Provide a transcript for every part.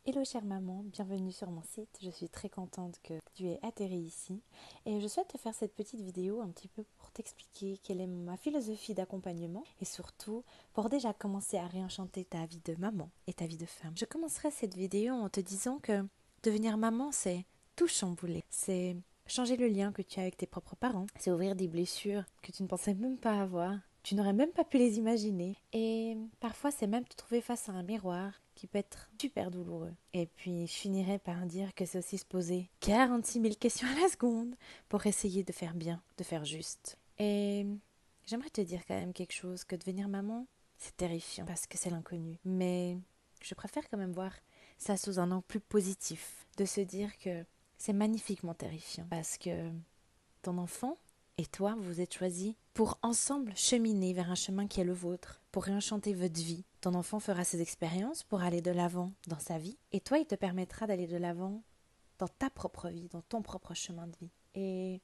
Hello chère maman, bienvenue sur mon site. Je suis très contente que tu aies atterri ici et je souhaite te faire cette petite vidéo un petit peu pour t'expliquer quelle est ma philosophie d'accompagnement et surtout pour déjà commencer à réenchanter ta vie de maman et ta vie de femme. Je commencerai cette vidéo en te disant que devenir maman, c'est tout chambouler. C'est changer le lien que tu as avec tes propres parents. C'est ouvrir des blessures que tu ne pensais même pas avoir. Tu n'aurais même pas pu les imaginer. Et parfois, c'est même te trouver face à un miroir qui peut être super douloureux. Et puis, je finirai par dire que c'est aussi se poser 46 000 questions à la seconde pour essayer de faire bien, de faire juste. Et j'aimerais te dire quand même quelque chose, que devenir maman, c'est terrifiant parce que c'est l'inconnu. Mais je préfère quand même voir ça sous un angle plus positif, de se dire que c'est magnifiquement terrifiant parce que ton enfant et toi, vous vous êtes choisis pour ensemble cheminer vers un chemin qui est le vôtre, pour réenchanter votre vie. Ton enfant fera ses expériences pour aller de l'avant dans sa vie, et toi, il te permettra d'aller de l'avant dans ta propre vie, dans ton propre chemin de vie. Et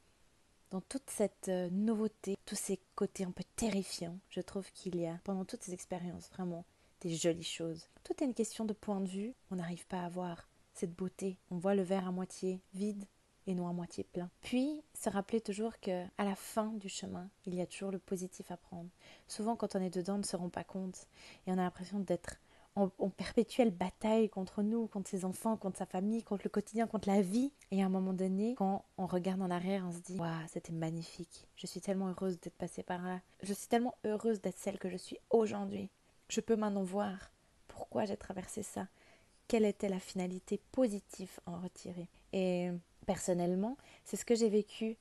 dans toute cette nouveauté, tous ces côtés un peu terrifiants, je trouve qu'il y a, pendant toutes ces expériences, vraiment des jolies choses. Tout est une question de point de vue, on n'arrive pas à voir cette beauté. On voit le verre à moitié vide et non à moitié plein. Puis, se rappeler toujours qu'à la fin du chemin, il y a toujours le positif à prendre. Souvent, quand on est dedans, on ne se rend pas compte et on a l'impression d'être en perpétuelle bataille contre nous, contre ses enfants, contre sa famille, contre le quotidien, contre la vie. Et à un moment donné, quand on regarde en arrière, on se dit « Waouh, c'était magnifique. Je suis tellement heureuse d'être passée par là. Je suis tellement heureuse d'être celle que je suis aujourd'hui. Je peux maintenant voir pourquoi j'ai traversé ça. Quelle était la finalité positive à en retirer. » Et personnellement, c'est ce que j'ai vécu.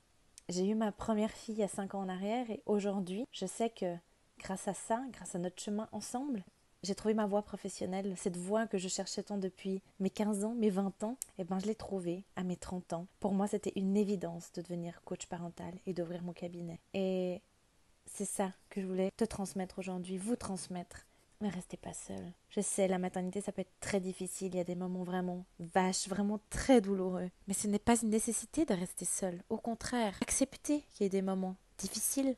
J'ai eu ma première fille à 5 ans en arrière et aujourd'hui, je sais que grâce à ça, grâce à notre chemin ensemble, j'ai trouvé ma voie professionnelle, cette voie que je cherchais tant depuis mes 15 ans, mes 20 ans, et ben je l'ai trouvée à mes 30 ans. Pour moi, c'était une évidence de devenir coach parental et d'ouvrir mon cabinet. Et c'est ça que je voulais te transmettre aujourd'hui, vous transmettre. Ne restez pas seul. Je sais, la maternité, ça peut être très difficile. Il y a des moments vraiment vaches, vraiment très douloureux. Mais ce n'est pas une nécessité de rester seul. Au contraire, acceptez qu'il y ait des moments difficiles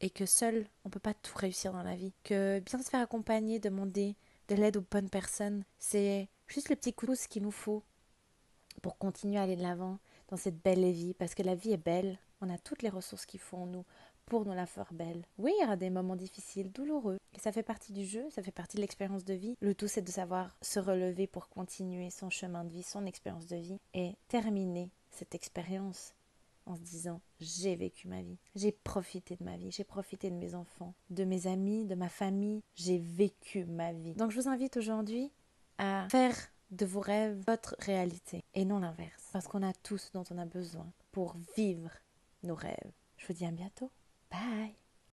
et que seul, on ne peut pas tout réussir dans la vie. Que bien se faire accompagner, demander de l'aide aux bonnes personnes, c'est juste le petit coup de pouce qu'il nous faut pour continuer à aller de l'avant dans cette belle vie. Parce que la vie est belle. On a toutes les ressources qu'il faut en nous pour nous la faire belle. Oui, il y aura des moments difficiles, douloureux. Et ça fait partie du jeu, ça fait partie de l'expérience de vie. Le tout, c'est de savoir se relever pour continuer son chemin de vie, son expérience de vie et terminer cette expérience en se disant j'ai vécu ma vie, j'ai profité de ma vie, j'ai profité de mes enfants, de mes amis, de ma famille, j'ai vécu ma vie. Donc je vous invite aujourd'hui à faire de vos rêves votre réalité et non l'inverse, parce qu'on a tout ce dont on a besoin pour vivre nos rêves. Je vous dis à bientôt. Bye.